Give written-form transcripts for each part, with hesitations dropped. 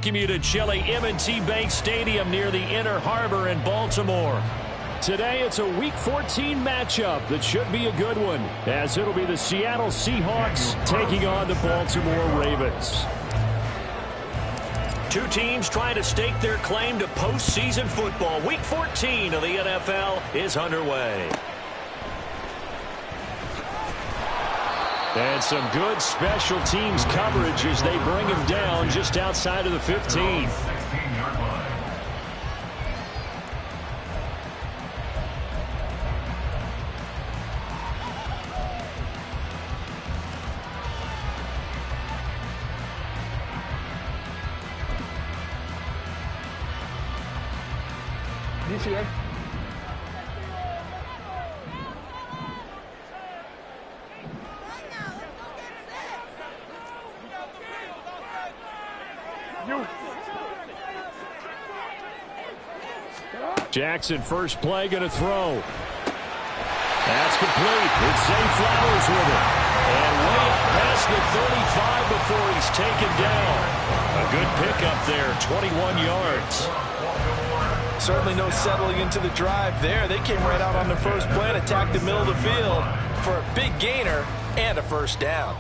You to Chile M&T Bank Stadium near the Inner Harbor in Baltimore. Today it's a Week 14 matchup that should be a good one, as it'll be the Seattle Seahawks taking on the Baltimore Ravens. Two teams trying to stake their claim to postseason football. Week 14 of the NFL is underway. And some good special teams coverage as they bring him down just outside of the 15. Jackson, first play, going to throw. That's complete. It's Zay Flowers with it. And way up past the 35 before he's taken down. A good pickup there, 21 yards. Certainly no settling into the drive there. They came right out on the first play and attacked the middle of the field for a big gainer and a first down.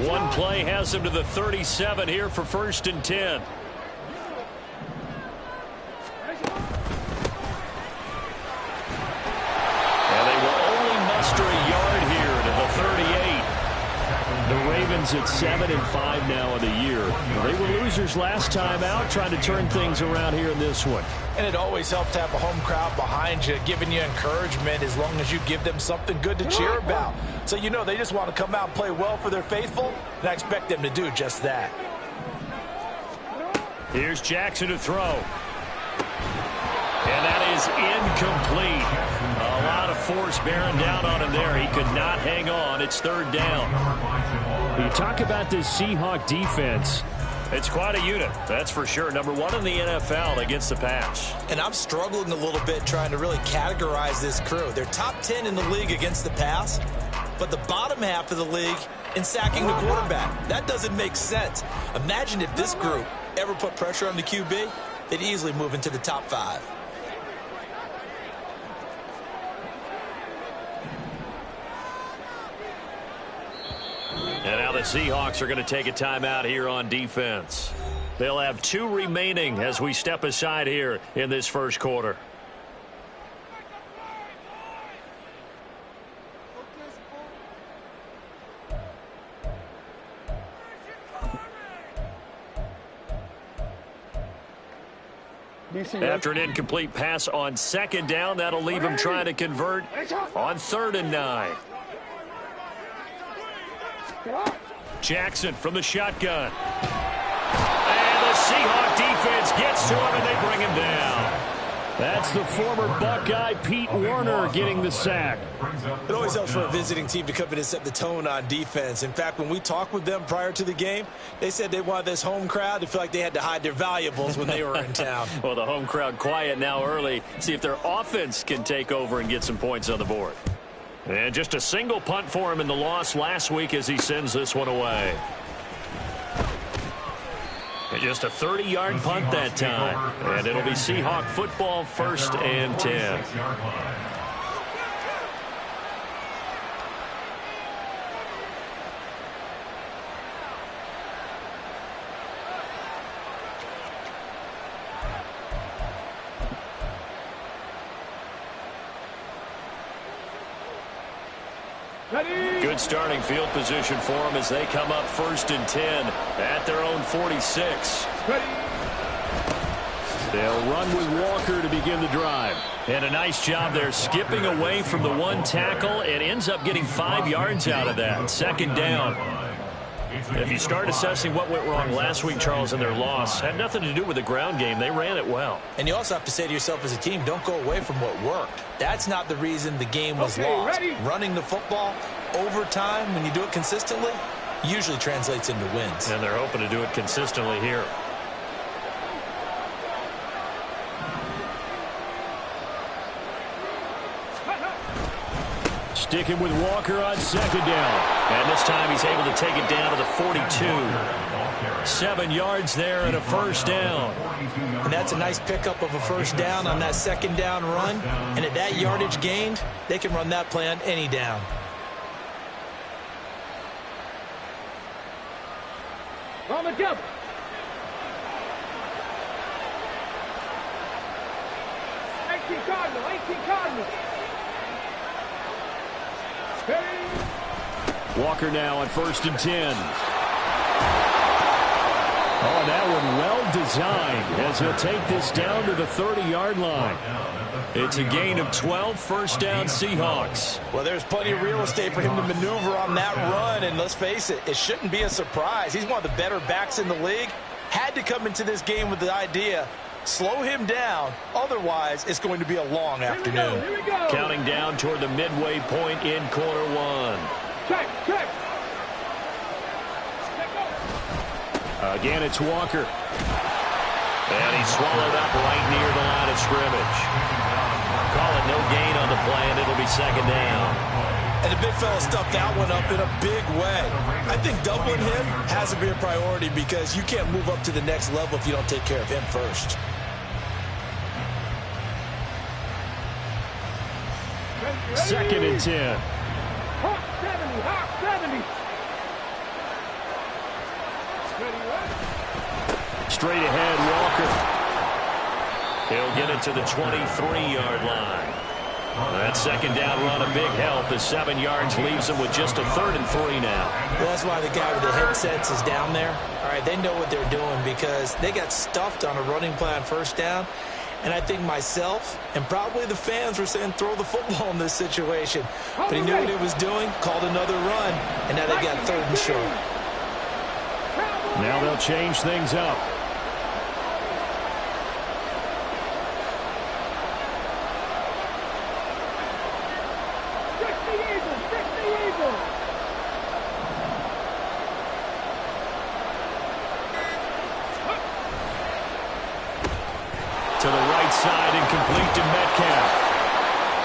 One play has him to the 37 here for 1st and 10. And they will only muster a yard here to the 38. The Ravens at 7-5 now in the year. They were losers last time out, trying to turn things around here in this one. And it always helps to have a home crowd behind you, giving you encouragement as long as you give them something good to cheer about. So you know they just want to come out and play well for their faithful, and I expect them to do just that. Here's Jackson to throw. And that is incomplete. A lot of force bearing down on him there. He could not hang on. It's 3rd down. You talk about this Seahawk defense. It's quite a unit, that's for sure. Number 1 in the NFL against the pass. And I'm struggling a little bit trying to really categorize this crew. They're top 10 in the league against the pass, but the bottom half of the league in sacking the quarterback. That doesn't make sense. Imagine if this group ever put pressure on the QB, they'd easily move into the top 5. And now the Seahawks are going to take a timeout here on defense. They'll have 2 remaining as we step aside here in this first quarter. After an incomplete pass on 2nd down, that'll leave him trying to convert on 3rd and 9. Jackson from the shotgun. And the Seahawk defense gets to him, and they bring him down. That's the former Buckeye Pete Werner getting the sack. It always helps for a visiting team to come in and set the tone on defense. In fact, when we talked with them prior to the game, they said they wanted this home crowd to feel like they had to hide their valuables when they were in town. Well, the home crowd quiet now early. See if their offense can take over and get some points on the board. And just a single punt for him in the loss last week as he sends this one away. And just a 30-yard punt that time. And it'll be Seahawk football, 1st and 10. Good starting field position for them as they come up 1st and 10 at their own 46. They'll run with Walker to begin the drive. And a nice job there skipping away from the 1 tackle and ends up getting 5 yards out of that. 2nd down. If you start assessing what went wrong last week, Charles, in their loss, had nothing to do with the ground game. They ran it well. And you also have to say to yourself as a team, don't go away from what worked. That's not the reason the game was lost. Running the football over time, when you do it consistently, usually translates into wins. And they're hoping to do it consistently here. Sticking with Walker on second down. And this time he's able to take it down to the 42. 7 yards there and a first down. And that's a nice pickup of a first down on that second down run. And at that yardage gained, they can run that play on any down. On the jump. Cardinal. Walker now on 1st and 10. Oh, that one well designed as he'll take this down to the 30-yard line. It's a gain of 12, first down Seahawks. Well, there's plenty of real estate for him to maneuver on that run, and let's face it, it shouldn't be a surprise. He's one of the better backs in the league. Had to come into this game with the idea, slow him down, otherwise it's going to be a long afternoon. Here we go. Counting down toward the midway point in quarter one. Check. Again, it's Walker. And he's swallowed up right near the line of scrimmage. Call it no gain on the play, and it'll be second down. And the big fella stuffed that one up in a big way. I think doubling him has to be a priority because you can't move up to the next level if you don't take care of him first. Second and 10. Hawk 70. Straight ahead, Walker. He'll get it to the 23-yard line. That second down run a big help. The 7 yards leaves him with just a 3rd and 3 now. Well, that's why the guy with the headsets is down there. All right, they know what they're doing because they got stuffed on a running play on first down. And I think myself and probably the fans were saying throw the football in this situation. But he knew what he was doing, called another run, and now they got 3rd and short. Now they'll change things up. To the right side and complete to Metcalf.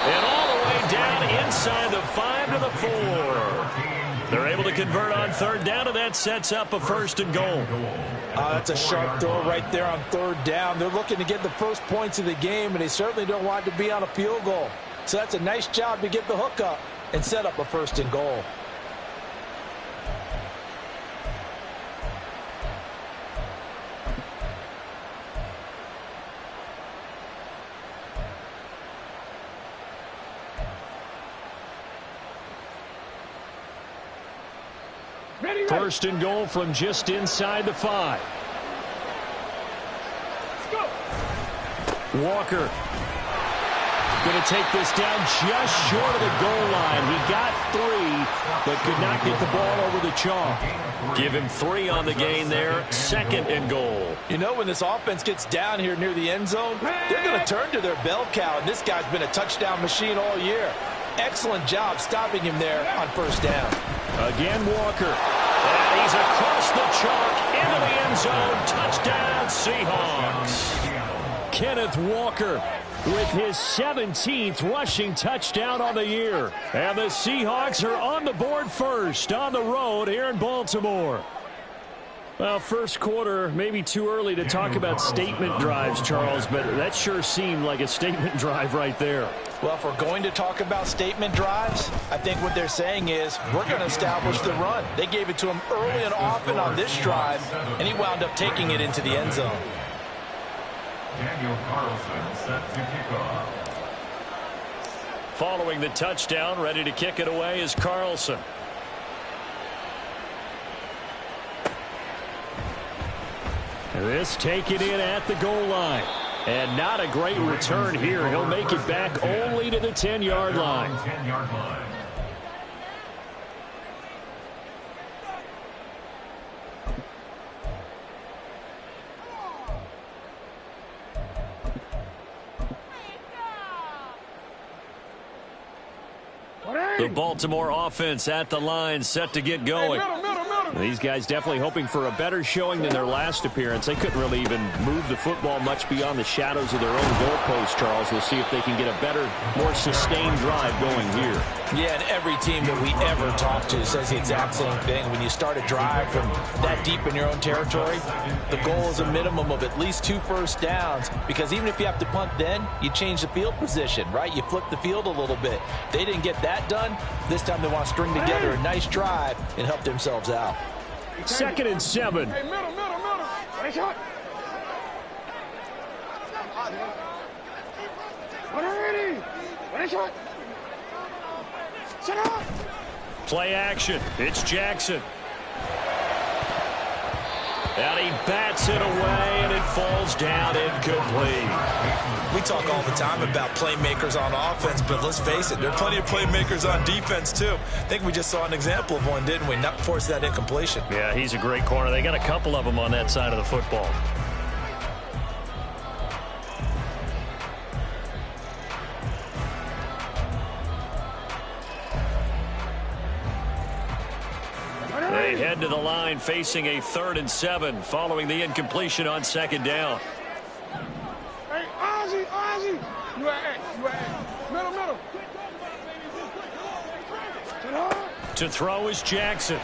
And all the way down inside the 5 to the 4. They're able to convert on 3rd down, and that sets up a 1st and goal. That's a sharp throw right there on 3rd down. They're looking to get the first points of the game, and they certainly don't want it to be on a field goal. So that's a nice job to get the hook up and set up a 1st and goal. Ready. 1st and goal from just inside the 5. Walker going to take this down just short of the goal line. He got 3, but could not get the ball over the chalk. Give him 3 on the gain there. 2nd and goal. You know, when this offense gets down here near the end zone, they're going to turn to their bell cow, and this guy's been a touchdown machine all year. Excellent job stopping him there on 1st down. Again, Walker. And he's across the chalk into the end zone. Touchdown, Seahawks. Kenneth Walker with his 17th rushing touchdown on the year. And the Seahawks are on the board first on the road here in Baltimore. Well, first quarter, maybe too early to talk about statement drives, Charles, but that sure seemed like a statement drive right there. Well, if we're going to talk about statement drives, I think what they're saying is we're going to establish the run. They gave it to him early and often on this drive, and he wound up taking it into the end zone. Daniel Carlson set to kick off. Following the touchdown, ready to kick it away is Carlson. This taken in at the goal line. And not a great return here. He'll make it back only to the 10-yard line. 10-yard line. The Baltimore offense at the line, set to get going. These guys definitely hoping for a better showing than their last appearance. They couldn't really even move the football much beyond the shadows of their own goalpost, Charles. We'll see if they can get a better, more sustained drive going here. Yeah, and every team that we ever talk to says the exact same thing. When you start a drive from that deep in your own territory, the goal is a minimum of at least 2 first downs, because even if you have to punt then, you change the field position, right? You flip the field a little bit. They didn't get that done. This time they want to string together a nice drive and help themselves out. 2nd and 7. Hey, middle. Nice shot. Nice shot. Shut up. Play action. It's Jackson. And he bats it away, and it falls down incomplete. We talk all the time about playmakers on offense, but let's face it, there are plenty of playmakers on defense, too. I think we just saw an example of one, didn't we? Not force that incompletion. Yeah, he's a great corner. They got a couple of them on that side of the football. They head to the line facing a 3rd and 7 following the incompletion on 2nd down. Hey, Ozzy. You at middle. Shut up. To throw is Jackson.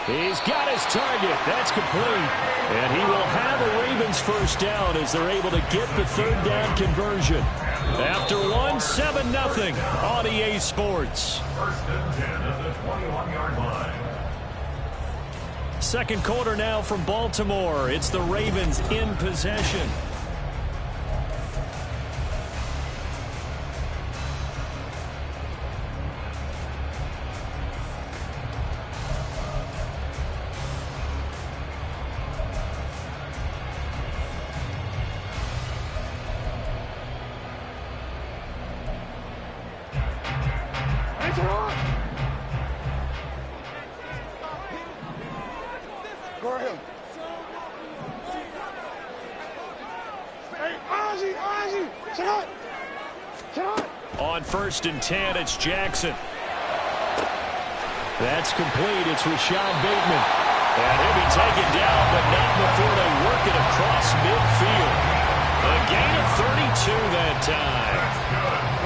He's got his target. That's complete. And he will have a Ravens first down as they're able to get the 3rd down conversion. After 7-0 on EA Sports. 1st and 10 at the 21-yard line. Second quarter now from Baltimore. It's the Ravens in possession. On 1st and 10, it's Jackson. That's complete. It's Rashad Bateman. And he'll be taken down, but not before they work it across midfield. A gain of 32 that time.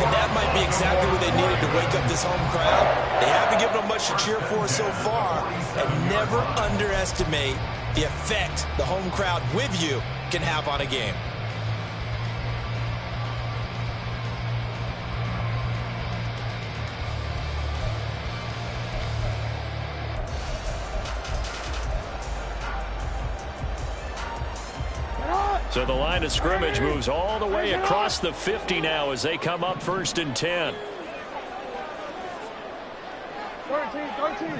And that might be exactly what they needed to wake up this home crowd. They haven't given them much to cheer for so far, and never underestimate the effect the home crowd with you can have on a game. So the line of scrimmage moves all the way across the 50 now as they come up 1st and 10. 13.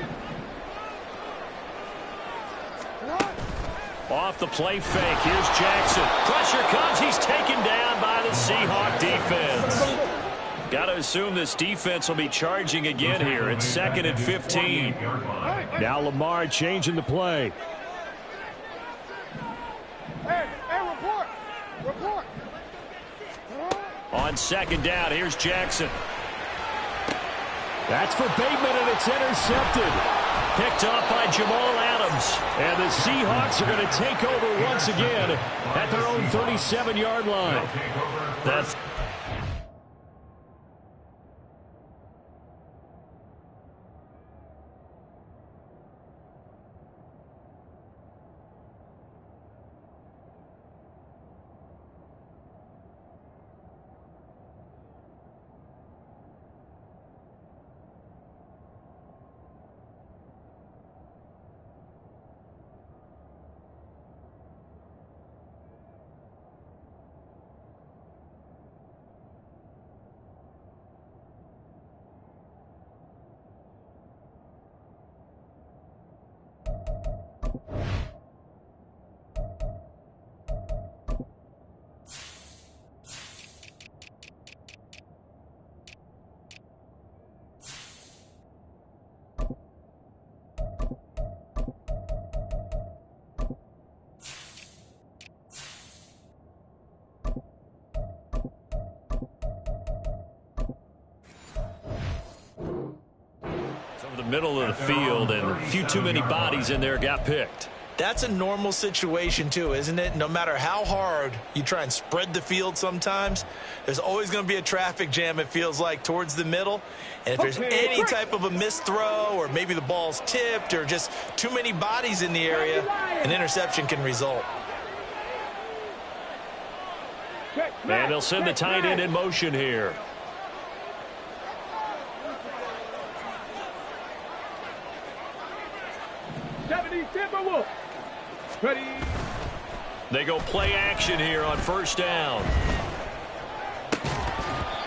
Off the play fake, here's Jackson. Pressure comes, he's taken down by the Seahawks defense. Got to assume this defense will be charging again here. It's 2nd and 15. Now Lamar changing the play. Report. On 2nd down, here's Jackson. That's for Bateman, and it's intercepted. Picked off by Jamal Adams. And the Seahawks are going to take over once again at their own 37-yard line. That's the middle of the field, and a few too many bodies in there got picked. That's a normal situation too, isn't it? No matter how hard you try and spread the field sometimes, there's always going to be a traffic jam, it feels like, towards the middle. And if there's any type of a missed throw, or maybe the ball's tipped, or just too many bodies in the area, an interception can result. And they'll send the tight end in motion here. Ready. They go play action here on first down.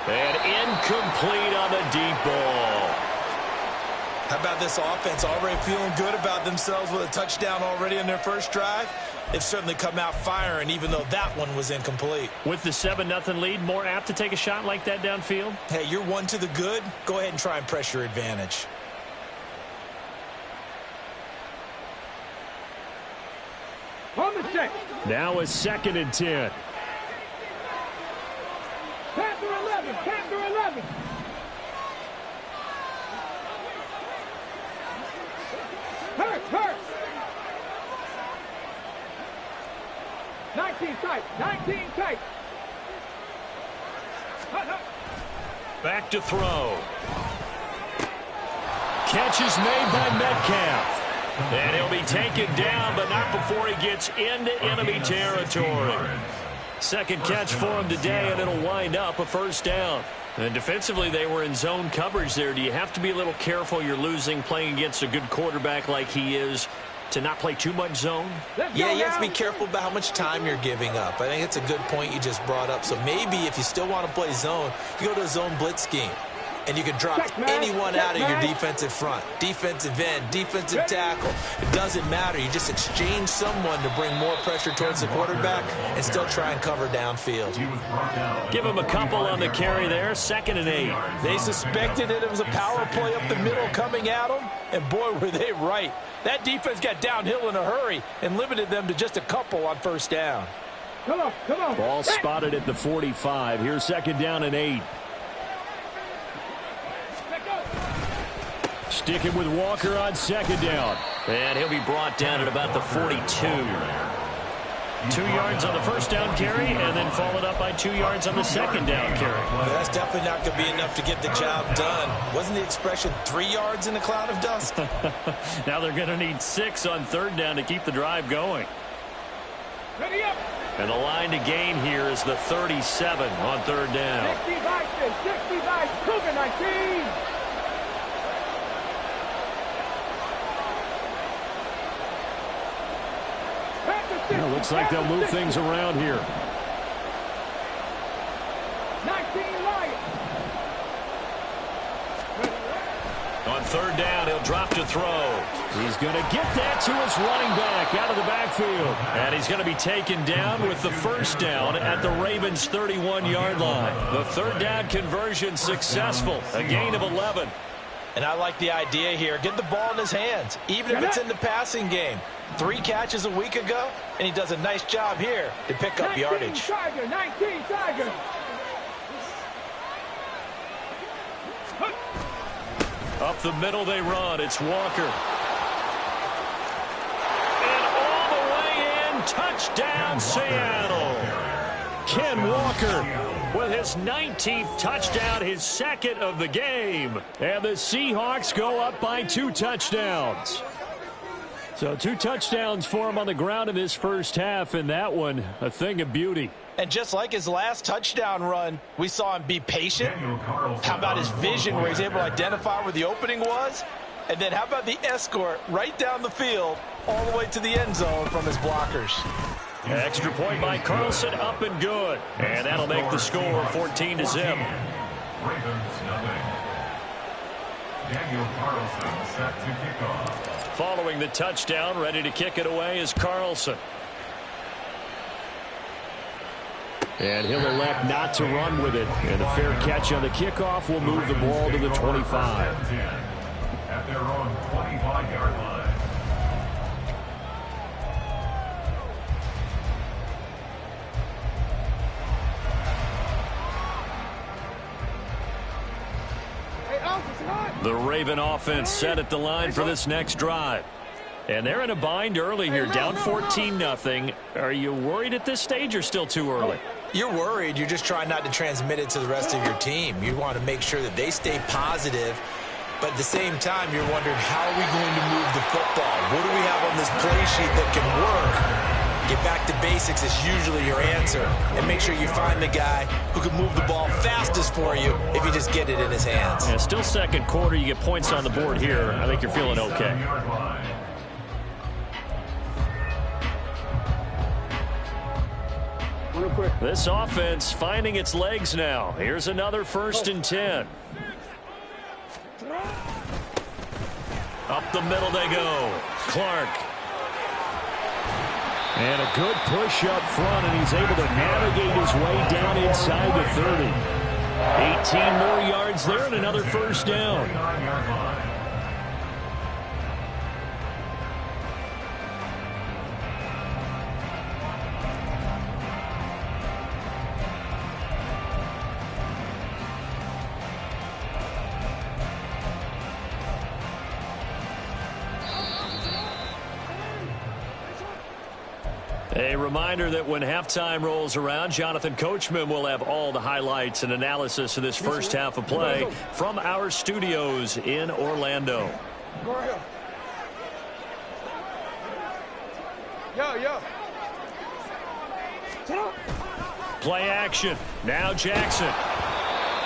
And incomplete on the deep ball. How about this offense already feeling good about themselves with a touchdown already in their first drive? They've certainly come out firing, even though that one was incomplete. With the 7-0 lead, more apt to take a shot like that downfield? Hey, you're one to the good. Go ahead and try and press your advantage. On the check. Now it's 2nd and 10. Panther 11. Panther 11. Hurt. 19 tight. 19 tight. Back to throw. Catch is made by Metcalf. And he'll be taken down, but not before he gets into enemy territory. Second catch for him today, and it'll wind up a first down. And defensively, they were in zone coverage there. Do you have to be a little careful you're losing playing against a good quarterback like he is to not play too much zone? Yeah, you have to be careful about how much time you're giving up. I think it's a good point you just brought up. So maybe if you still want to play zone, you go to a zone blitz scheme. And you can drop anyone out of your defensive front. Defensive end, defensive tackle. It doesn't matter. You just exchange someone to bring more pressure towards the quarterback and still try and cover downfield. Give him a couple on the carry there. 2nd and 8. They suspected it was a power play up the middle coming at them, and boy, were they right. That defense got downhill in a hurry and limited them to just a couple on first down. Come on. Ball spotted at the 45. Here's 2nd down and 8. Sticking with Walker on 2nd down. And he'll be brought down at about the 42. 2 yards on the first down carry, and then followed up by 2 yards on the 2nd down carry. Well, that's definitely not going to be enough to get the job done. Wasn't the expression 3 yards in a cloud of dust? Now they're going to need 6 on 3rd down to keep the drive going. Ready up. And the line to gain here is the 37 on 3rd down. 65, Cougar 19. Well, looks like they'll move things around here. 19 Lions. On 3rd down, he'll drop to throw. He's going to get that to his running back out of the backfield. And he's going to be taken down with the first down at the Ravens' 31-yard line. The 3rd down conversion successful. A gain of 11. And I like the idea here. Get the ball in his hands, even if it's in the passing game. 3 catches a week ago, and he does a nice job here to pick up yardage. 19 Tiger. Up the middle they run. It's Walker. And all the way in. Touchdown, Seattle. Ken Walker with his 19th touchdown, his 2nd of the game. And the Seahawks go up by 2 touchdowns. So 2 touchdowns for him on the ground in this first half, and that one a thing of beauty. And just like his last touchdown run, we saw him be patient. How about his vision where he's able to identify where the opening was? And then how about the escort right down the field all the way to the end zone from his blockers? Extra point by Carlson, up and good. And that'll make the score 14-0. Ravens nothing. Daniel Carlson set to kick off. Following the touchdown, ready to kick it away is Carlson. And he'll elect not to run with it. And a fair catch on the kickoff will move the ball to the 25. At their own 25-yard line. Hey, The Raven offense set at the line for this next drive. And they're in a bind early here, down 14-0. Are you worried at this stage or still too early? You're worried. You're just trying not to transmit it to the rest of your team. You want to make sure that they stay positive. But at the same time, you're wondering, how are we going to move the football? What do we have on this play sheet that can work? Get back to basics is usually your answer. And make sure you find the guy who can move the ball fastest for you if you just get it in his hands. Yeah, still second quarter. You get points on the board here. I think you're feeling okay. This offense finding its legs now. Here's another 1st and 10. Up the middle they go. Clark. And a good push up front, and he's able to navigate his way down inside the 30. 18 more yards there and another 1st down. A reminder that when halftime rolls around, Jonathan Coachman will have all the highlights and analysis of this first half of play from our studios in Orlando. Play action. Now Jackson.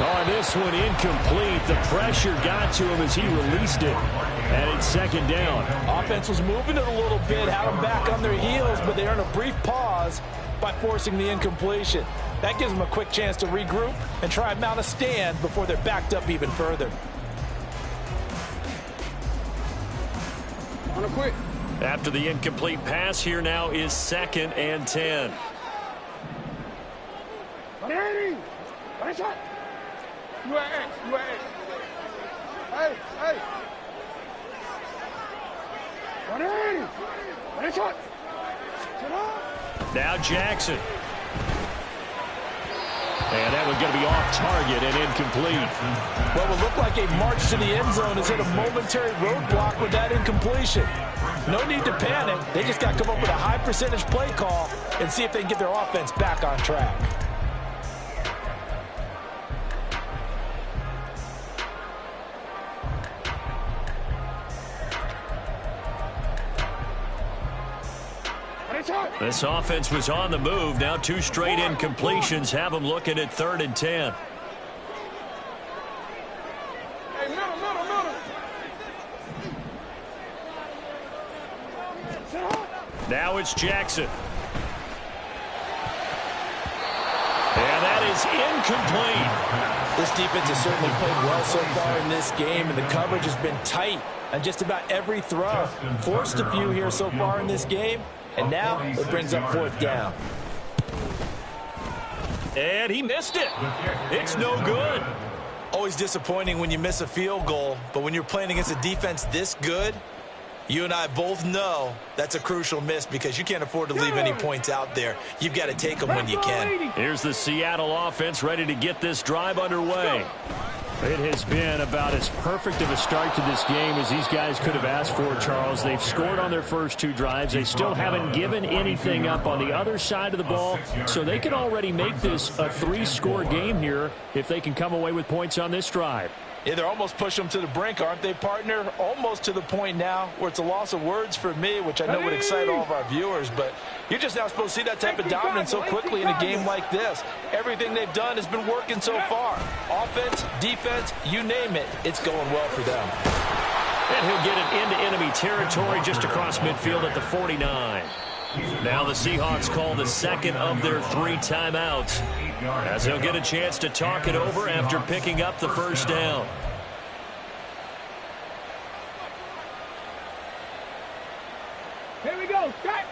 Oh, this one incomplete. The pressure got to him as he released it. And it's 2nd down. Offense was moving it a little bit, had them back on their heels, but they earned a brief pause by forcing the incompletion. That gives them a quick chance to regroup and try and mount a stand before they're backed up even further. After the incomplete pass, here now is 2nd and 10. Now Jackson. And that one's going to be off target and incomplete. What would look like a march to the end zone is hit a momentary roadblock with that incompletion. No need to panic. They just got to come up with a high percentage play call and see if they can get their offense back on track. This offense was on the move. Now 2 straight incompletions have them looking at 3rd and 10. Now it's Jackson. And that is incomplete. This defense has certainly played well so far in this game, and the coverage has been tight on just about every throw. Forced a few here so far in this game, and now it brings up 4th down. And he missed it. It's no good. Always disappointing when you miss a field goal, but when you're playing against a defense this good, you and I both know that's a crucial miss because you can't afford to leave any points out there. You've got to take them when you can. Here's the Seattle offense ready to get this drive underway. It has been about as perfect of a start to this game as these guys could have asked for, Charles. They've scored on their first 2 drives. They still haven't given anything up on the other side of the ball, so they can already make this a 3-score game here if they can come away with points on this drive. Yeah, they're almost pushing them to the brink, aren't they, partner? Almost to the point now where it's a loss of words for me, which I know would excite all of our viewers, but you're just not supposed to see that type of dominance so quickly in a game like this. Everything they've done has been working so far. Offense, defense, you name it, it's going well for them. And he'll get it into enemy territory just across midfield at the 49. Now the Seahawks call the 2nd of their 3 timeouts, as they'll get a chance to talk it over after picking up the 1st down. Here we go. Start.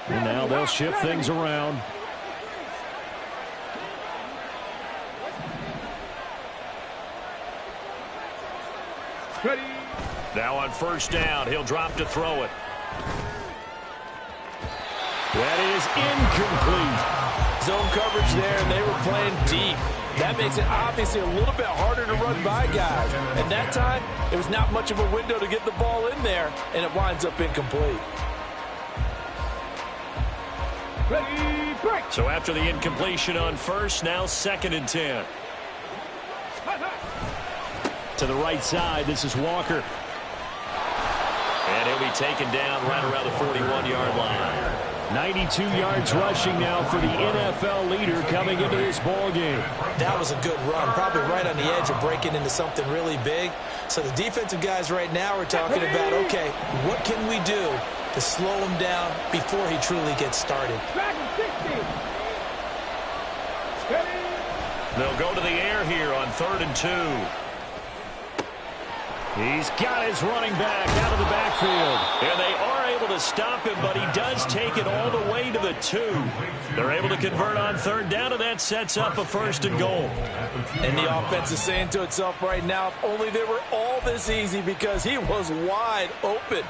And now they'll shift things around. Ready. Now on 1st down, he'll drop to throw it. That is incomplete. Zone coverage there, and they were playing deep. That makes it obviously a little bit harder to run by guys. And that time, it was not much of a window to get the ball in there, and it winds up incomplete. Ready, break. So after the incompletion on first, now 2nd and 10. To the right side, this is Walker. And he'll be taken down right around the 41-yard line. 92 yards rushing now for the NFL leader coming into this ball game. That was a good run, probably right on the edge of breaking into something really big. So the defensive guys right now are talking about, okay, what can we do to slow him down before he truly gets started? They'll go to the air here on 3rd and 2. He's got his running back out of the backfield. And they are able to stop him, but he does take it all the way to the 2. They're able to convert on 3rd down, and that sets up a 1st and goal. And the offense is saying to itself right now, if only they were all this easy, because he was wide open.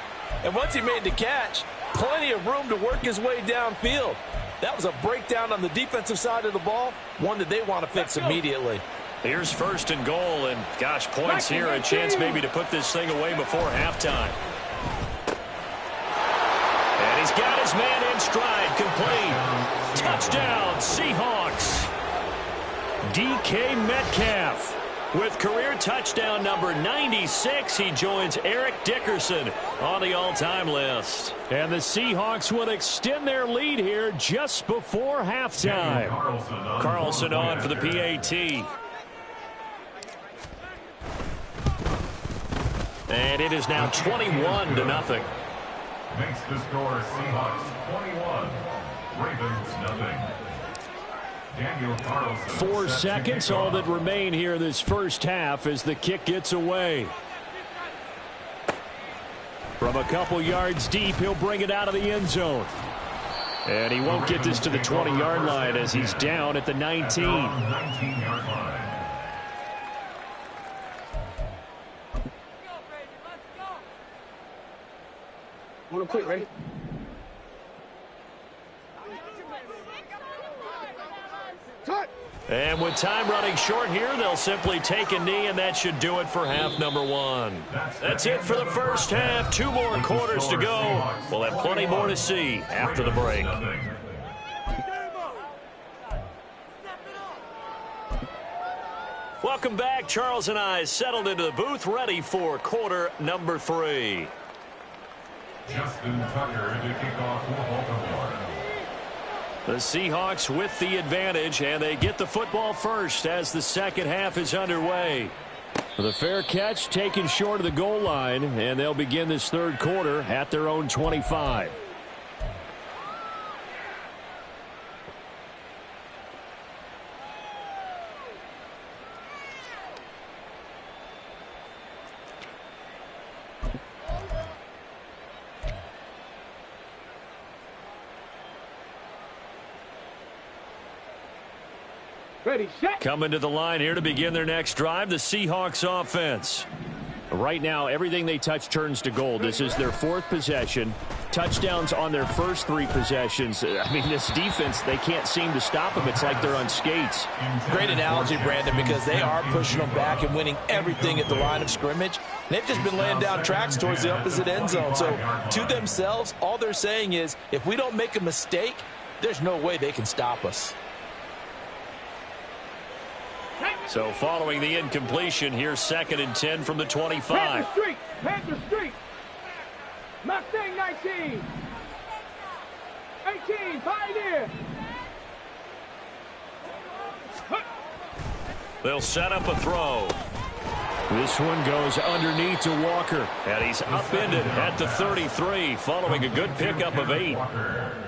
And once he made the catch, plenty of room to work his way downfield. That was a breakdown on the defensive side of the ball, one that they want to fix immediately. Here's 1st and goal, and gosh, points here, a chance maybe to put this thing away before halftime. And he's got his man in stride, complete. Touchdown, Seahawks. DK Metcalf with career touchdown number 96. He joins Eric Dickerson on the all-time list. And the Seahawks will extend their lead here just before halftime. Carlson on for the PAT. And it is now 21-0. Makes the score Seahawks 21, Ravens nothing. Daniel Carlson. 4 seconds, all that remain here this first half as the kick gets away. From a couple yards deep, he'll bring it out of the end zone. And he won't get this to the 20-yard line as he's down at the 19. 19-yard line. Want to quit, ready? Cut. And with time running short here, they'll simply take a knee, and that should do it for half number 1. That's it for the first half. 2 more quarters to go. We'll have plenty more to see after the break. Welcome back. Charles and I settled into the booth, ready for quarter number 3. Justin Tucker to kick off for Baltimore. The Seahawks with the advantage, and they get the football first as the second half is underway. The fair catch taken short of the goal line, and they'll begin this third quarter at their own 25. Ready, set. Coming to the line here to begin their next drive, the Seahawks offense. Right now, everything they touch turns to gold. This is their 4th possession. Touchdowns on their first 3 possessions. I mean, this defense, they can't seem to stop them. It's like they're on skates. Great analogy, Brandon, because they are pushing them back and winning everything at the line of scrimmage. They've just been laying down tracks towards the opposite end zone. So to themselves, all they're saying is, if we don't make a mistake, there's no way they can stop us. So following the incompletion, here's 2nd and 10 from the 25. Panther Street. Panther Street. Mustang 19. 18. Pioneer. They'll set up a throw. This one goes underneath to Walker. And he's upended at the 33 following a good pickup of 8.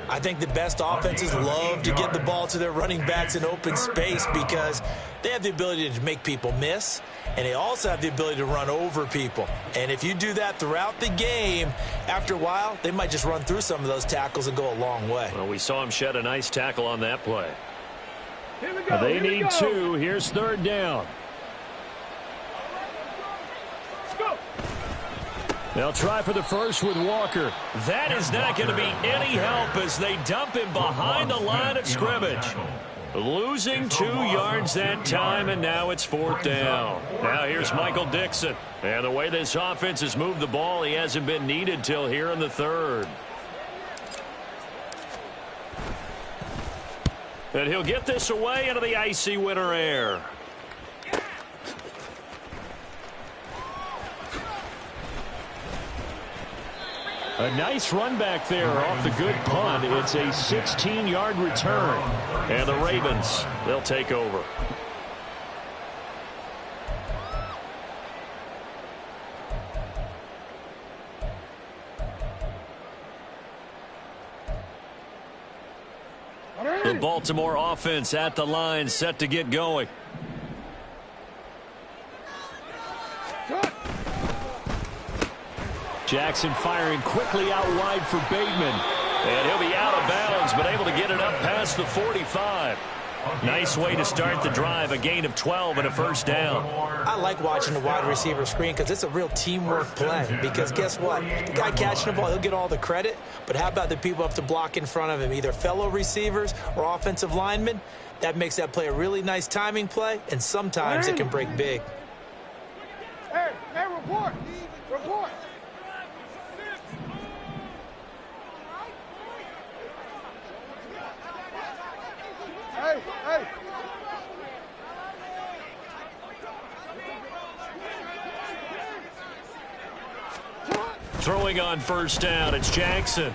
I think the best offenses love to get the ball to their running backs in open space because they have the ability to make people miss, and they also have the ability to run over people. And if you do that throughout the game, after a while, they might just run through some of those tackles and go a long way. Well, we saw him shed a nice tackle on that play. Here we go. They Here we need go. 2. Here's 3rd down. Go. They'll try for the first with Walker. That is not going to be any help as they dump him behind the line of scrimmage. Losing 2 yards that time, and now it's 4th down. Now here's Michael Dixon. And the way this offense has moved the ball, he hasn't been needed till here in the 3rd. And he'll get this away into the icy winter air. A nice run back there off the good punt. It's a 16-yard return. And the Ravens, they'll take over. The Baltimore offense at the line, set to get going. Jackson firing quickly out wide for Bateman. And he'll be out of bounds, but able to get it up past the 45. Nice way to start the drive, a gain of 12 and a 1st down. I like watching the wide receiver screen because it's a real teamwork play. Because guess what? The guy catching the ball, he'll get all the credit. But how about the people up to block in front of him, either fellow receivers or offensive linemen? That makes that play a really nice timing play, and sometimes it can break big. Hey, report. Report. Hey. Throwing on 1st down, it's Jackson.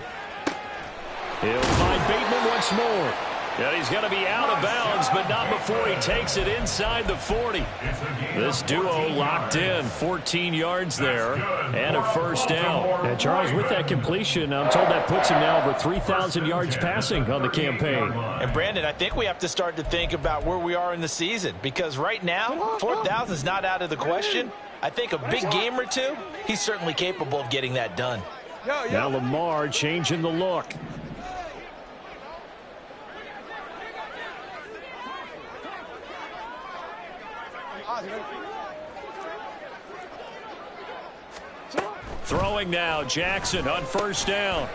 He'll find Bateman once more. And he's going to be out of bounds, but not before he takes it inside the 40. This duo locked in, 14 yards there, and a 1st down. And Charles, with that completion, I'm told that puts him now over 3,000 yards passing on the campaign. And Brandon, I think we have to start to think about where we are in the season, because right now, 4,000 is not out of the question. I think a big game or two, he's certainly capable of getting that done. Now Lamar changing the look. Throwing now, Jackson on 1st down.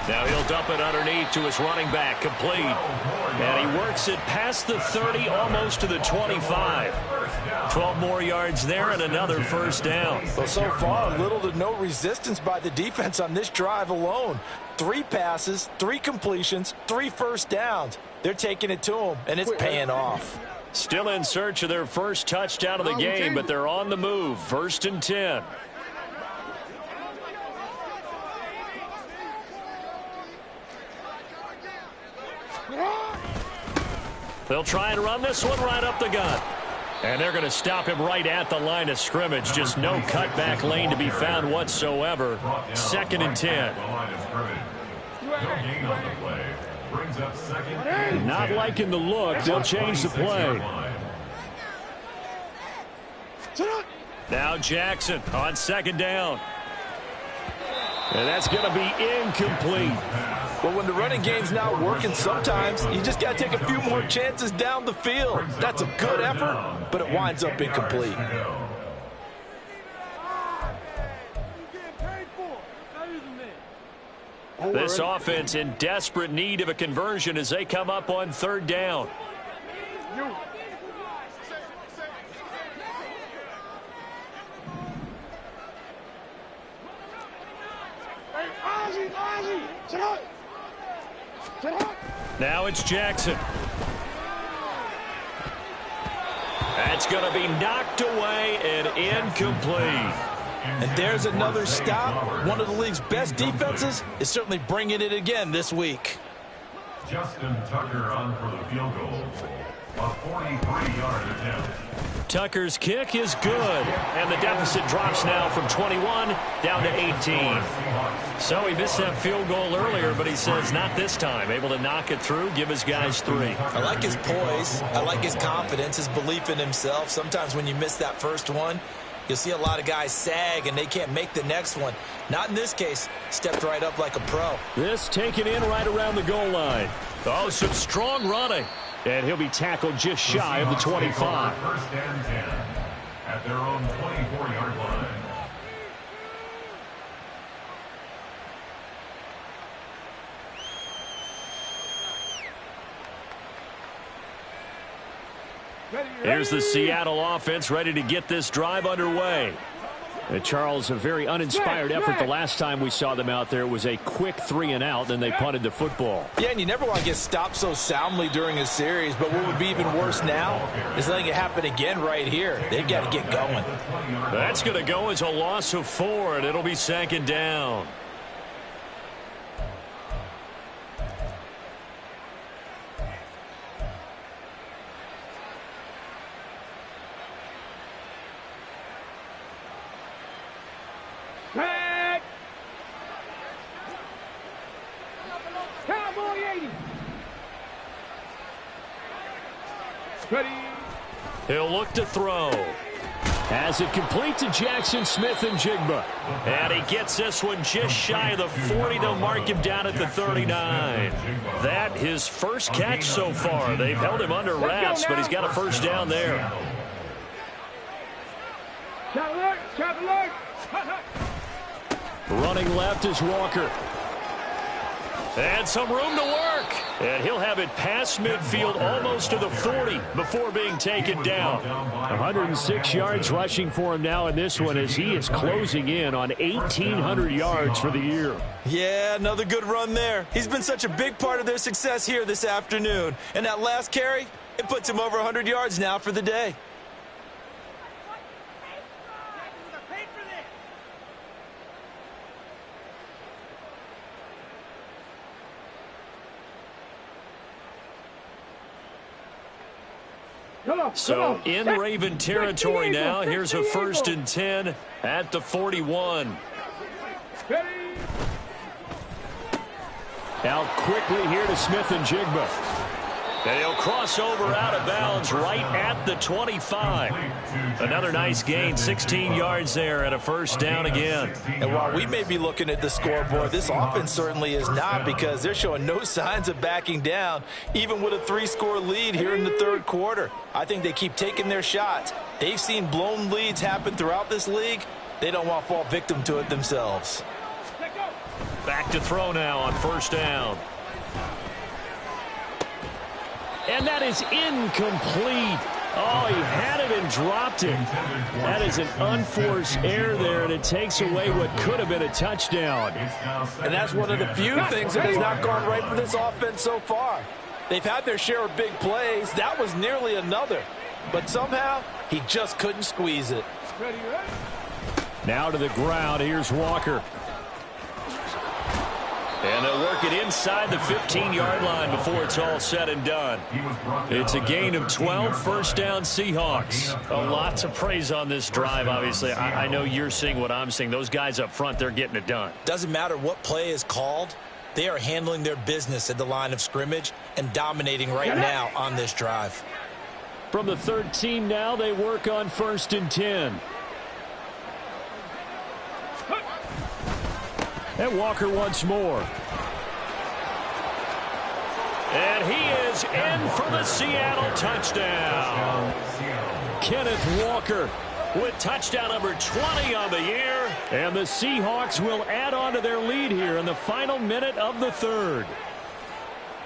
Now he'll dump it underneath to his running back, complete. And he works it past the 30, almost to the 25. 12 more yards there and another 1st down. Well, so far, little to no resistance by the defense on this drive alone. 3 passes, 3 completions, 3 1st downs. They're taking it to him, and it's paying off. Still in search of their first touchdown of the game, but they're on the move. 1st and 10. They'll try and run this one right up the gut. And they're going to stop him right at the line of scrimmage. Just no cutback lane to be found whatsoever. 2nd and 10. Not liking the look. They'll change the play. Now Jackson on 2nd down. And that's going to be incomplete. Well, when the running game's not working, sometimes you just got to take a few more chances down the field. That's a good effort, but it winds up incomplete. This offense in desperate need of a conversion as they come up on 3rd down. Now it's Jackson. That's going to be knocked away and incomplete. And there's another stop. One of the league's best defenses is certainly bringing it again this week. Justin Tucker on for the field goal. A 43-yard attempt. Tucker's kick is good, and the deficit drops now from 21 down to 18. So he missed that field goal earlier, but he says not this time. Able to knock it through, give his guys 3. I like his poise. I like his confidence, his belief in himself. Sometimes when you miss that first one, you'll see a lot of guys sag, and they can't make the next one. Not in this case. Stepped right up like a pro. This taken in right around the goal line. Oh, some strong running. And he'll be tackled just shy of the 25. 1st and 10 at their own 24-yard line. Here's the Seattle offense ready to get this drive underway. Charles, a very uninspired effort the last time we saw them out there. It was a quick 3-and-out, and they punted the football. Yeah, and you never want to get stopped so soundly during a series, but what would be even worse now is letting it happen again right here. They've got to get going. That's going to go as a loss of 4, and it'll be 2nd down. He'll look to throw. Has it complete to Jackson Smith-Njigba. And he gets this one just shy of the 40. They'll mark him down at the 39. That his first catch so far. They've held him under wraps, but he's got a first down there. Running left is Walker. And some room to work. And he'll have it past midfield almost to the 40 before being taken down. 106 yards rushing for him now in this one as he is closing in on 1,800 yards for the year. Yeah, another good run there. He's been such a big part of their success here this afternoon. And that last carry, it puts him over 100 yards now for the day. So in Raven territory now. Here's a 1st and 10 at the 41. Out quickly here to Smith-Njigba. And he'll cross over out of bounds right at the 25. Another nice gain, 16 yards there and a first down again. And while we may be looking at the scoreboard, this offense certainly is not, because they're showing no signs of backing down, even with a 3-score lead here in the 3rd quarter. I think they keep taking their shots. They've seen blown leads happen throughout this league. They don't want to fall victim to it themselves. Back to throw now on 1st down. And that is incomplete. Oh, he had it and dropped it. That is an unforced error there, and it takes away what could have been a touchdown. And that's one of the few things that has not gone right for this offense so far. They've had their share of big plays. That was nearly another. But somehow, he just couldn't squeeze it. Now to the ground. Here's Walker. And they'll work it inside the 15-yard line before it's all said and done. It's a gain of 12, first down Seahawks. A lot to praise on this drive, obviously. I know you're seeing what I'm seeing. Those guys up front, they're getting it done. Doesn't matter what play is called. They are handling their business at the line of scrimmage and dominating right now on this drive. From the 13 now, they work on 1st and 10. And Walker once more. And he is in for the Seattle touchdown. Kenneth Walker with touchdown number 20 on the year. And the Seahawks will add on to their lead here in the final minute of the 3rd.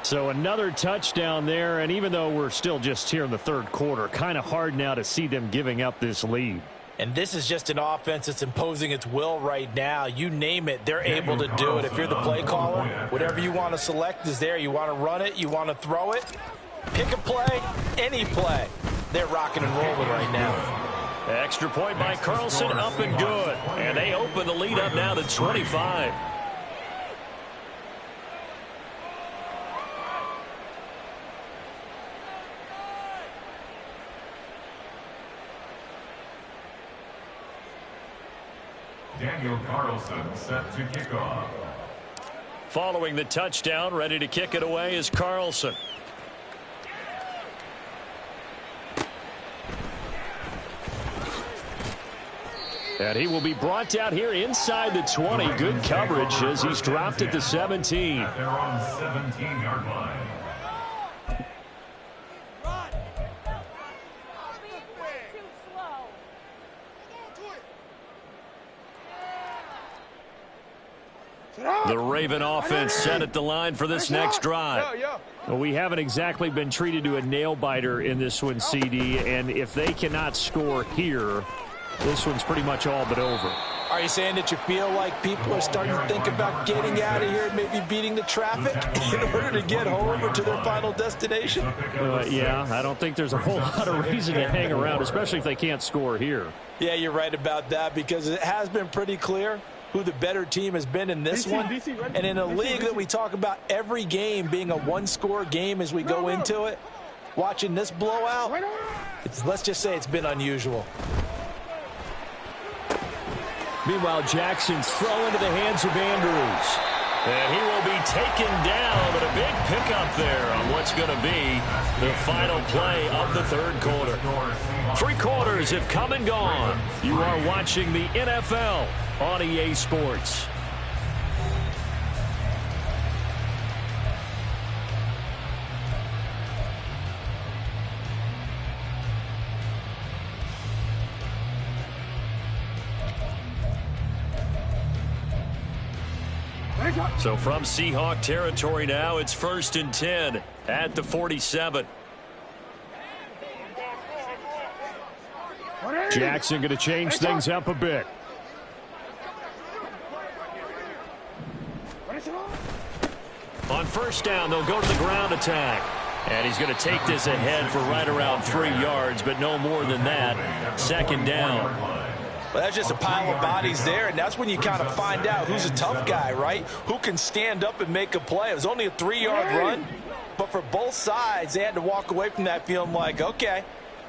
So another touchdown there, and even though we're still just here in the 3rd quarter, kind of hard now to see them giving up this lead. And this is just an offense that's imposing its will right now. You name it, they're able to do it. If you're the play caller, whatever you want to select is there. You want to run it, you want to throw it, pick a play, any play. They're rocking and rolling right now. Extra point by Carlson, up and good. And they open the lead up now to 25. Daniel Carlson set to kick off. Following the touchdown, ready to kick it away is Carlson. And he will be brought down here inside the 20. Good coverage as he's dropped at the 17. At their own 17-yard line. The Raven offense set at the line for this next drive. Well, we haven't exactly been treated to a nail-biter in this one, CD, and if they cannot score here, this one's pretty much all but over. Are you saying that you feel like people are starting to think about getting out of here and maybe beating the traffic in order to get home or to their final destination? Yeah, I don't think there's a whole lot of reason to hang around, especially if they can't score here. Yeah, you're right about that, because it has been pretty clear who the better team has been in this one. And in a league that we talk about every game being a one-score game as we go into it, watching this blowout, let's just say it's been unusual. Meanwhile, Jackson's throw into the hands of Andrews. And he will be taken down, but a big pickup there on what's going to be the final play of the third quarter. 3 quarters have come and gone. You are watching the NFL on EA Sports. So from Seahawk territory now, it's 1st and 10 at the 47. Jackson going to change things up a bit. On 1st down, they'll go to the ground attack. And he's going to take this ahead for right around 3 yards, but no more than that. 2nd down. Well, that's just a pile of bodies there, and that's when you kind of find out who's a tough guy, right? Who can stand up and make a play. It was only a 3-yard run, but for both sides, they had to walk away from that feeling like, okay,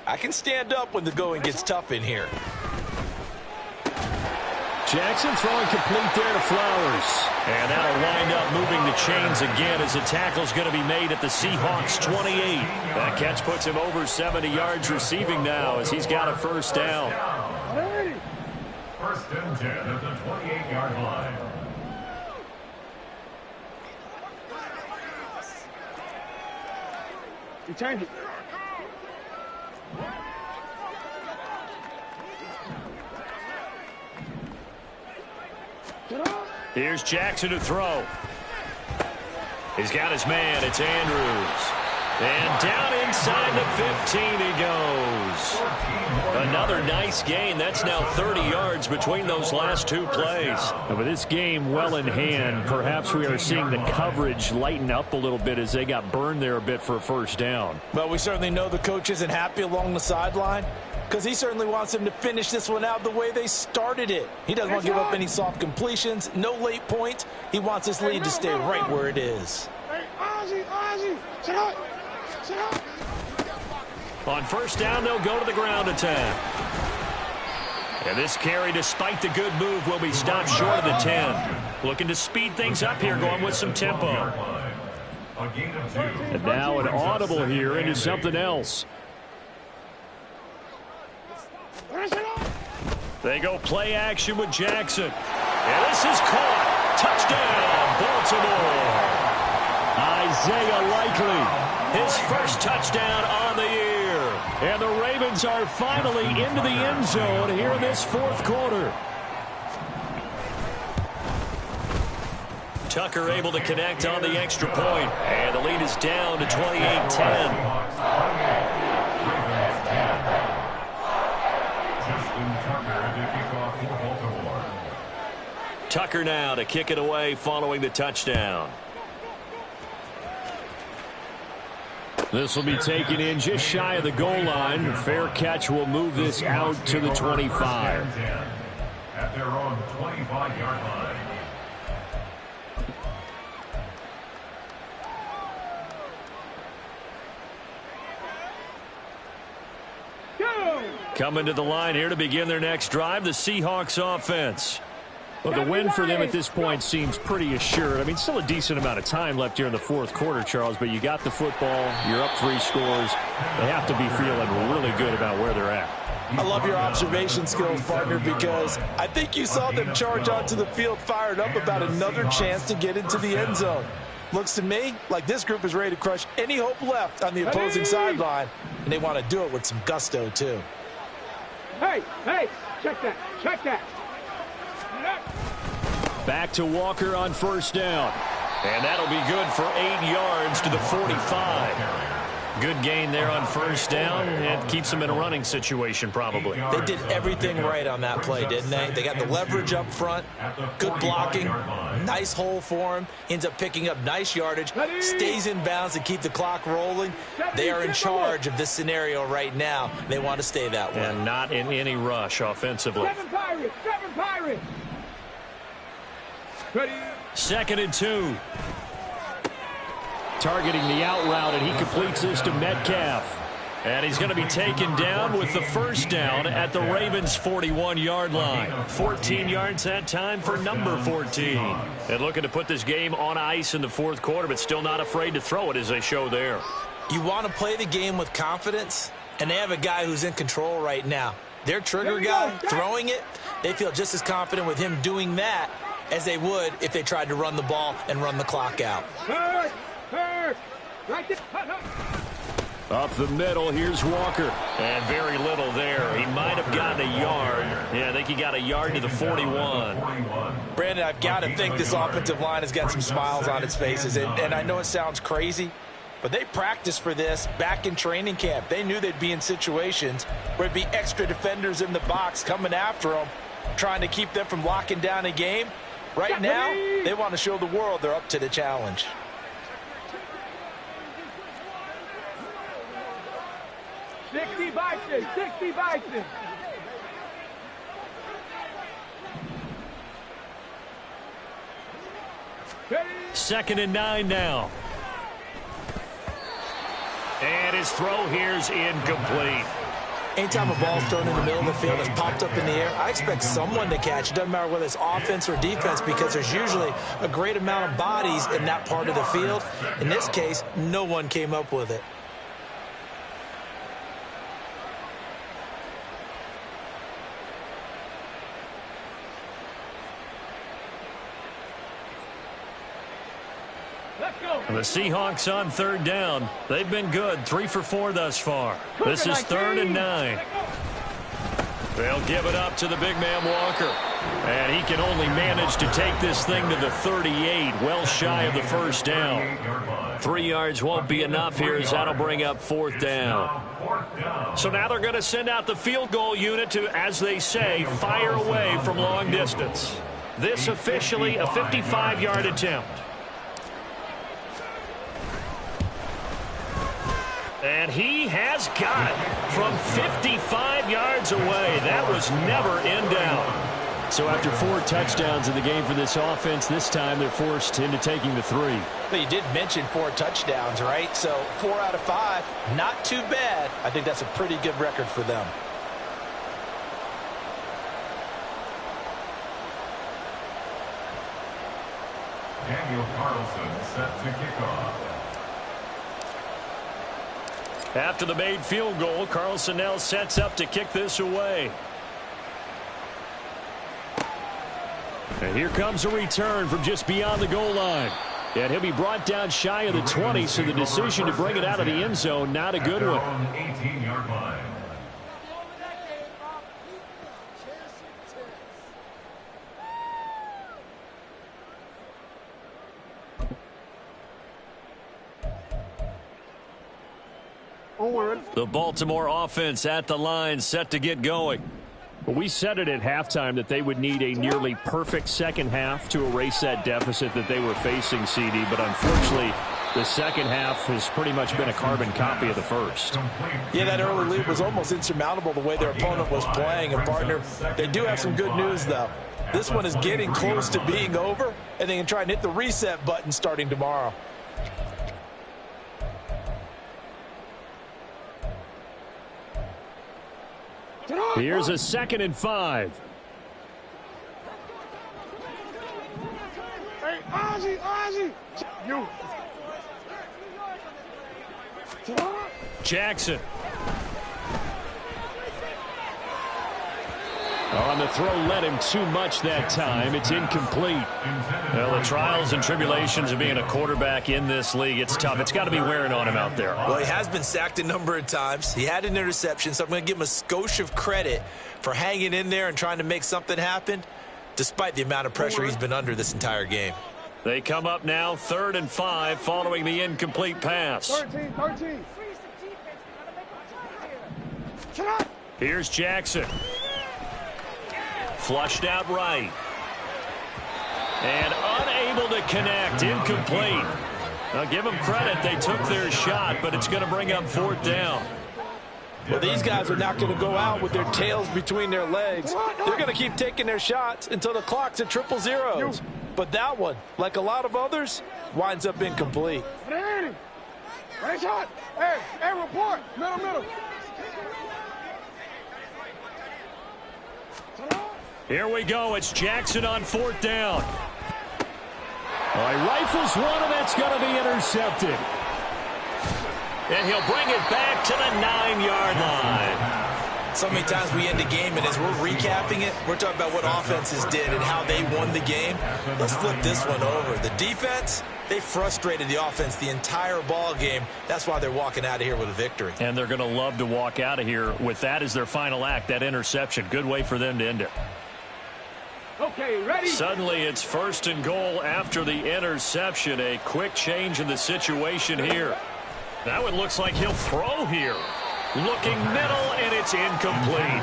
I can stand up when the going gets tough in here. Jackson throwing complete there to Flowers. And that'll wind up moving the chains again as the tackle's going to be made at the Seahawks 28. That catch puts him over 70 yards receiving now as he's got a 1st down. 1st and 10 at the 28-yard line. You change it. Here's Jackson to throw. He's got his man. It's Andrews. And down inside the 15 he goes. Another nice gain. That's now 30 yards between those last 2 plays. And with this game well in hand, perhaps we are seeing the coverage lighten up a little bit as they got burned there a bit for a 1st down. But we certainly know the coach isn't happy along the sideline, because he certainly wants them to finish this one out the way they started it. He doesn't want to give up any soft completions, no late points. He wants this lead to stay right where it is. Hey, Ozzy, sit up. Sit up. On 1st down, they'll go to the ground attack. And this carry, despite the good move, will be stopped short of the 10. Looking to speed things up here, going with some tempo. And now an audible here into something else. They go play action with Jackson. And this is caught. Touchdown, Baltimore. Isaiah Likely. His 1st touchdown on the year. And the Ravens are finally into the end zone here in this 4th quarter. Tucker able to connect on the extra point. And the lead is down to 28-10. Tucker now to kick it away following the touchdown. This will be taken in just shy of the goal line. A fair catch will move this out to the 25. At their own 25-yard line. Coming to the line here to begin their next drive, the Seahawks offense. Well, the win for them at this point seems pretty assured. I mean, still a decent amount of time left here in the 4th quarter, Charles, but you got the football, you're up 3 scores. They have to be feeling really good about where they're at. I love your observation skills, partner, because I think you saw them charge onto the field fired up about another chance to get into the end zone. Looks to me like this group is ready to crush any hope left on the opposing sideline, and they want to do it with some gusto, too. Hey, check that. Back to Walker on first down. And that'll be good for 8 yards to the 45. Good gain there on first down. It keeps them in a running situation probably. They did everything right on that play, didn't they? They got the leverage up front, good blocking, nice hole for him, ends up picking up nice yardage, stays in bounds to keep the clock rolling. They are in charge of this scenario right now. They want to stay that way. And not in any rush offensively. 7 Pirates. Ready. 2nd and 2. Targeting the out route, and he completes this to Metcalf. And he's going to be taken down with the first down at the Ravens' 41-yard line. 14 yards that time for number 14. And looking to put this game on ice in the fourth quarter, but still not afraid to throw it as they show there. You want to play the game with confidence, and they have a guy who's in control right now. Their trigger guy throwing it, they feel just as confident with him doing that as they would if they tried to run the ball and run the clock out. Up the middle, here's Walker. And very little there. He might have gotten a yard. Yeah, I think he got a yard to the 41. Brandon, I've got to think this offensive line has got some smiles on its faces. And I know it sounds crazy, but they practiced for this back in training camp. They knew they'd be in situations where it'd be extra defenders in the box coming after them, trying to keep them from locking down a game. Right now, they want to show the world they're up to the challenge. Sixty Bison. 2nd and 9 now. And his throw here's incomplete. Anytime a ball's thrown in the middle of the field that's popped up in the air, I expect someone to catch. It doesn't matter whether it's offense or defense because there's usually a great amount of bodies in that part of the field. In this case, no one came up with it. The Seahawks on 3rd down. They've been good. 3 for 4 thus far. This is 3rd and 9. They'll give it up to the big man Walker. And he can only manage to take this thing to the 38, well shy of the first down. 3 yards won't be enough here as that'll bring up 4th down. So now they're going to send out the field goal unit to, as they say, fire away from long distance. This officially a 55-yard attempt. And he has got it from 55 yards away. That was never in doubt. So after 4 touchdowns in the game for this offense, this time they're forced into taking the 3. But you did mention 4 touchdowns, right? So 4 out of 5, not too bad. I think that's a pretty good record for them. Daniel Carlson set to kick off. After the made field goal, Carlson now sets up to kick this away. And here comes a return from just beyond the goal line. And he'll be brought down shy of the 20, so the decision to bring it out of the end zone, not a good one. 18-yard line. The Baltimore offense at the line, set to get going. Well, we said it at halftime that they would need a nearly perfect second half to erase that deficit that they were facing, CD. But unfortunately, the second half has pretty much been a carbon copy of the first. Yeah, that early lead was almost insurmountable the way their opponent was playing. And, partner, they do have some good news, though. This one is getting close to being over, and they can try and hit the reset button starting tomorrow. Here's a 2nd and 5. Hey, Ozzy, you. Jackson. On the throw, led him too much that time. It's incomplete. Well, the trials and tribulations of being a quarterback in this league, it's tough. It's got to be wearing on him out there. Well, he has been sacked a number of times. He had an interception, so I'm going to give him a skosh of credit for hanging in there and trying to make something happen. despite the amount of pressure he's been under this entire game. They come up now 3rd and 5 following the incomplete pass. 13. Here's Jackson. Flushed out right. And unable to connect. Incomplete. Now give them credit. They took their shot, but it's going to bring up 4th down. Well, these guys are not going to go out with their tails between their legs. They're going to keep taking their shots until the clock's at 000. But that one, like a lot of others, winds up incomplete. Right shot. Hey, report. Middle. Here we go. It's Jackson on 4th down. All right, rifles one, and that's going to be intercepted. And he'll bring it back to the 9-yard line. So many times we end a game, and as we're recapping it, we're talking about what offenses did and how they won the game. Let's flip this one over. The defense, they frustrated the offense the entire ball game. That's why they're walking out of here with a victory. And they're going to love to walk out of here with that as their final act, that interception. Good way for them to end it. Okay, ready? Suddenly it's 1st and goal after the interception. A quick change in the situation here. That one looks like he'll throw here. Looking middle, and it's incomplete.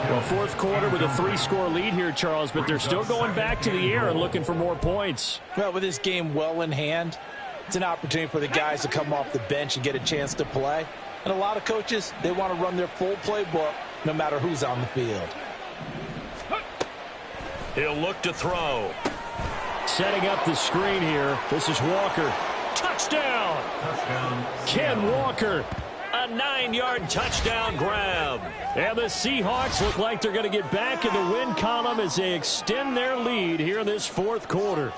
Well, 4th quarter with a 3-score lead here, Charles, but they're still going back to the air and looking for more points. Well, with this game well in hand, it's an opportunity for the guys to come off the bench and get a chance to play. And a lot of coaches, they want to run their full playbook no matter who's on the field. He'll look to throw. Setting up the screen here. This is Walker. Touchdown! Ken Walker. A 9-yard touchdown grab. And the Seahawks look like they're going to get back in the win column as they extend their lead here in this 4th quarter.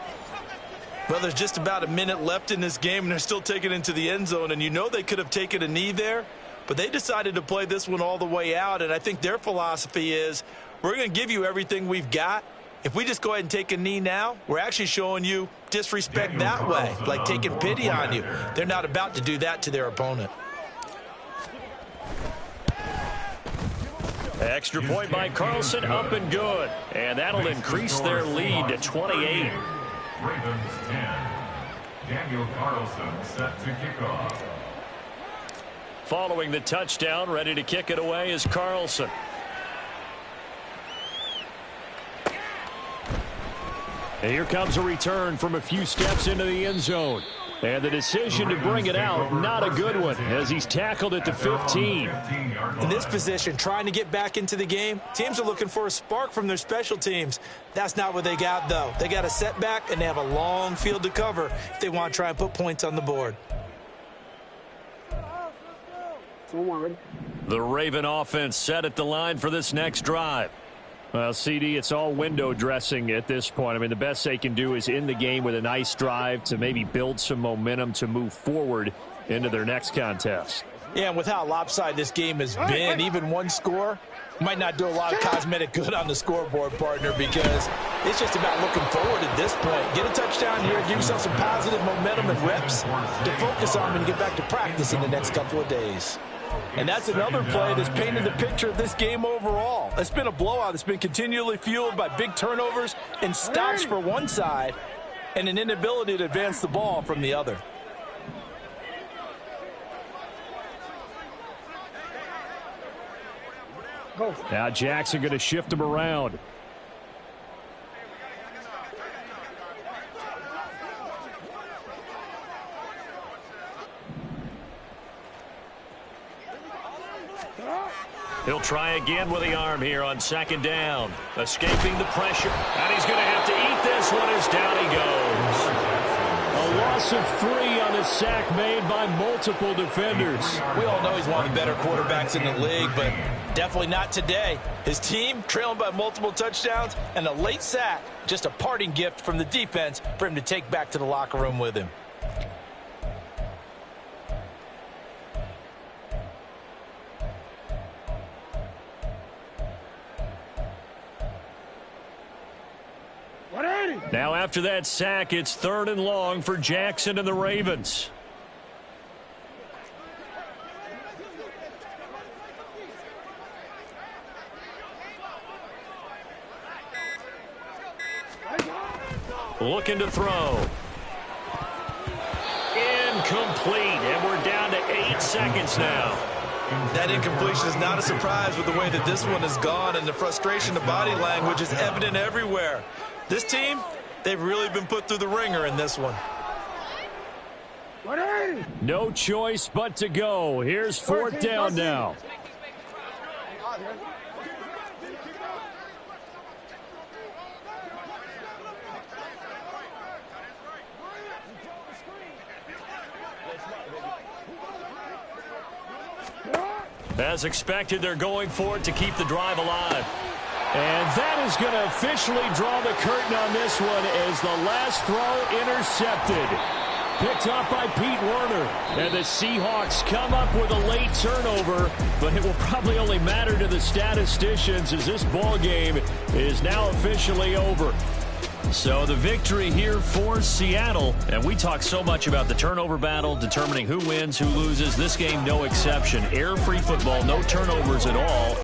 Well, there's just about a minute left in this game, and they're still taking it into the end zone. And you know they could have taken a knee there, but they decided to play this one all the way out. And I think their philosophy is, we're going to give you everything we've got. If we just go ahead and take a knee now, we're actually showing you disrespect that way, like taking pity on you. They're not about to do that to their opponent. Extra point by Carlson, up and good. And that'll increase their lead to 28. Ravens 10. Daniel Carlson set to kick off. Following the touchdown, ready to kick it away is Carlson. And here comes a return from a few steps into the end zone. And the decision to bring it out, not a good one, as he's tackled at the 15. In this position, trying to get back into the game, teams are looking for a spark from their special teams. That's not what they got, though. They got a setback, and they have a long field to cover if they want to try and put points on the board. The Raven offense set at the line for this next drive. Well, CD, it's all window dressing at this point. I mean, the best they can do is end the game with a nice drive to maybe build some momentum to move forward into their next contest. Yeah, and with how lopsided this game has been, even one score might not do a lot of cosmetic good on the scoreboard, partner, because it's just about looking forward at this point. Get a touchdown here, give yourself some positive momentum and reps to focus on when you get back to practice in the next couple of days. And that's another play that's painted the picture of this game overall. It's been a blowout. It's been continually fueled by big turnovers and stops for one side and an inability to advance the ball from the other. Now Jackson going to shift him around. He'll try again with the arm here on 2nd down. Escaping the pressure. And he's going to have to eat this one as down he goes. A loss of 3 on the sack made by multiple defenders. We all know he's one of the better quarterbacks in the league, but definitely not today. His team trailing by multiple touchdowns and a late sack. Just a parting gift from the defense for him to take back to the locker room with him. Now after that sack, it's 3rd and long for Jackson and the Ravens. Looking to throw. Incomplete, and we're down to 8 seconds now. That incompletion is not a surprise with the way that this one has gone, and the frustration, the body language is evident everywhere. This team, they've really been put through the ringer in this one. No choice but to go. Here's 4th down now. As expected, they're going for it to keep the drive alive. And that is going to officially draw the curtain on this one as the last throw intercepted. Picked up by Pete Werner. And the Seahawks come up with a late turnover, but it will probably only matter to the statisticians as this ball game is now officially over. So the victory here for Seattle. And we talk so much about the turnover battle, determining who wins, who loses. This game, no exception. Air-free football, no turnovers at all.